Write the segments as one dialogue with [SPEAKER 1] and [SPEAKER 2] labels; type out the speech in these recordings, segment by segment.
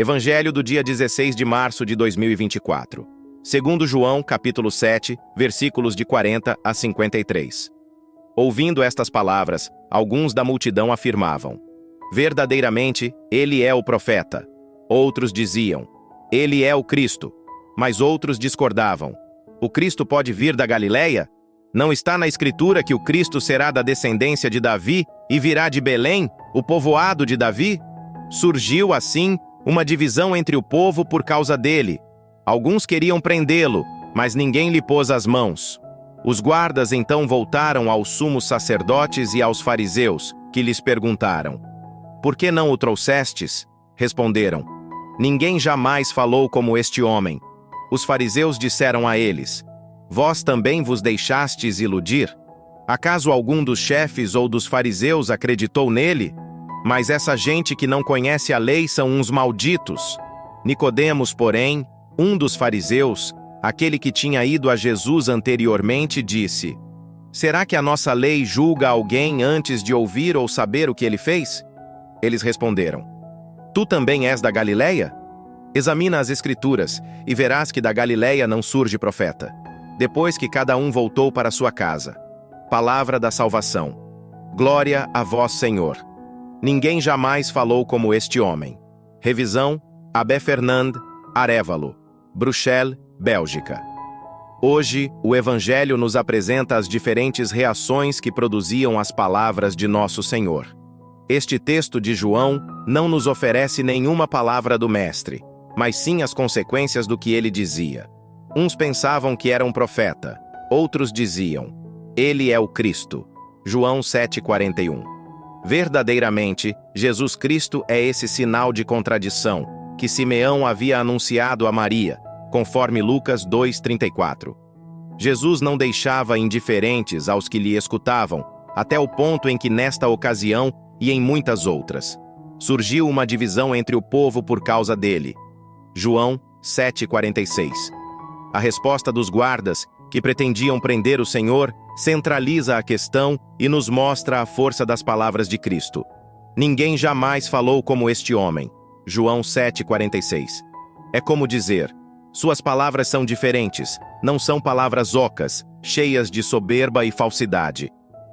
[SPEAKER 1] Evangelho do dia 16 de março de 2024. Segundo João, capítulo 7, versículos de 40 a 53. Ouvindo estas palavras, alguns da multidão afirmavam: verdadeiramente, ele é o profeta. Outros diziam: ele é o Cristo. Mas outros discordavam: o Cristo pode vir da Galileia? Não está na Escritura que o Cristo será da descendência de Davi e virá de Belém, o povoado de Davi? Surgiu, assim, uma divisão entre o povo por causa dele. Alguns queriam prendê-lo, mas ninguém lhe pôs as mãos. Os guardas então voltaram aos sumos sacerdotes e aos fariseus, que lhes perguntaram: por que não o trouxestes? Responderam: ninguém jamais falou como este homem. Os fariseus disseram a eles: vós também vos deixastes iludir? Acaso algum dos chefes ou dos fariseus acreditou nele? Mas essa gente que não conhece a lei são uns malditos. Nicodemos, porém, um dos fariseus, aquele que tinha ido a Jesus anteriormente, disse: será que a nossa lei julga alguém antes de ouvir ou saber o que ele fez? Eles responderam: tu também és da Galileia? Examina as Escrituras e verás que da Galileia não surge profeta. Depois que cada um voltou para sua casa. Palavra da salvação. Glória a vós, Senhor. Ninguém jamais falou como este homem. Revisão: Abé Fernand, Arévalo, Bruxelas, Bélgica. Hoje, o Evangelho nos apresenta as diferentes reações que produziam as palavras de nosso Senhor. Este texto de João não nos oferece nenhuma palavra do Mestre, mas sim as consequências do que ele dizia. Uns pensavam que era um profeta, outros diziam: ele é o Cristo. João 7,41. Verdadeiramente, Jesus Cristo é esse sinal de contradição que Simeão havia anunciado a Maria, conforme Lucas 2,34. Jesus não deixava indiferentes aos que lhe escutavam, até o ponto em que nesta ocasião e em muitas outras, surgiu uma divisão entre o povo por causa dele. João 7,46. A resposta dos guardas, que pretendiam prender o Senhor, centraliza a questão e nos mostra a força das palavras de Cristo. Ninguém jamais falou como este homem. João 7,46. É como dizer: suas palavras são diferentes, não são palavras ocas, cheias de soberba e falsidade.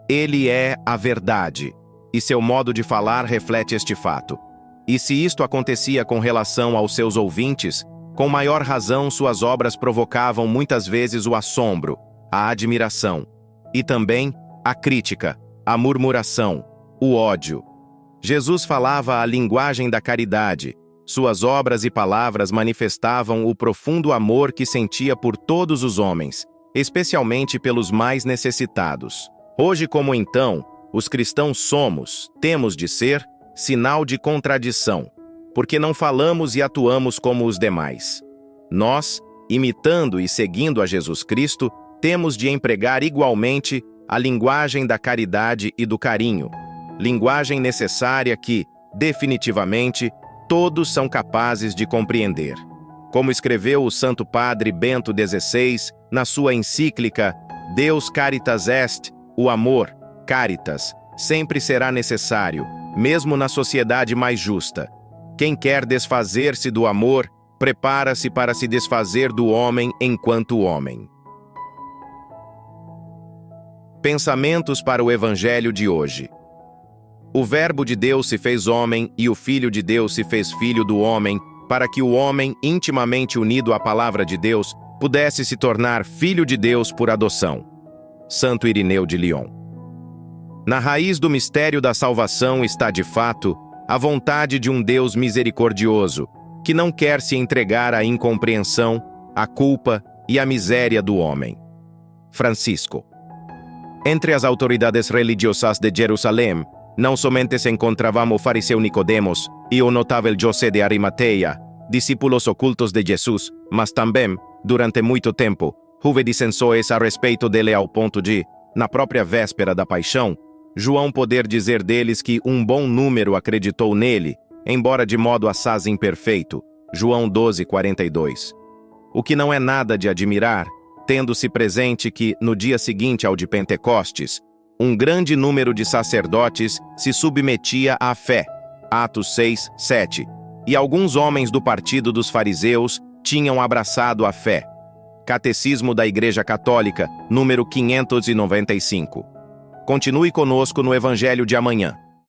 [SPEAKER 1] Ele é a verdade, e seu modo de falar reflete este fato. E se isto acontecia com relação aos seus ouvintes, com maior razão suas obras provocavam muitas vezes o assombro, a admiração, e também a crítica, a murmuração, o ódio. Jesus falava a linguagem da caridade. Suas obras e palavras manifestavam o profundo amor que sentia por todos os homens, especialmente pelos mais necessitados. Hoje, como então, os cristãos temos de ser, sinal de contradição, porque não falamos e atuamos como os demais. Nós, imitando e seguindo a Jesus Cristo, temos de empregar igualmente a linguagem da caridade e do carinho, linguagem necessária que, definitivamente, todos são capazes de compreender. Como escreveu o Santo Padre Bento XVI na sua encíclica Deus Caritas Est, o amor, caritas, sempre será necessário, mesmo na sociedade mais justa. Quem quer desfazer-se do amor, prepara-se para se desfazer do homem enquanto homem. Pensamentos para o Evangelho de hoje. O Verbo de Deus se fez homem e o Filho de Deus se fez filho do homem, para que o homem, intimamente unido à palavra de Deus, pudesse se tornar filho de Deus por adoção. Santo Irineu de Lyon. Na raiz do mistério da salvação está, de fato, a vontade de um Deus misericordioso, que não quer se entregar à incompreensão, à culpa e à miséria do homem. Francisco. Entre as autoridades religiosas de Jerusalém, não somente se encontravam o fariseu Nicodemos e o notável José de Arimateia, discípulos ocultos de Jesus, mas também, durante muito tempo, houve dissensões a respeito dele ao ponto de, na própria véspera da paixão, João poder dizer deles que um bom número acreditou nele, embora de modo assaz imperfeito. João 12,42. O que não é nada de admirar, tendo-se presente que, no dia seguinte ao de Pentecostes, um grande número de sacerdotes se submetia à fé. Atos 6, 7. e alguns homens do partido dos fariseus tinham abraçado a fé. Catecismo da Igreja Católica, número 595. Continue conosco no Evangelho de amanhã.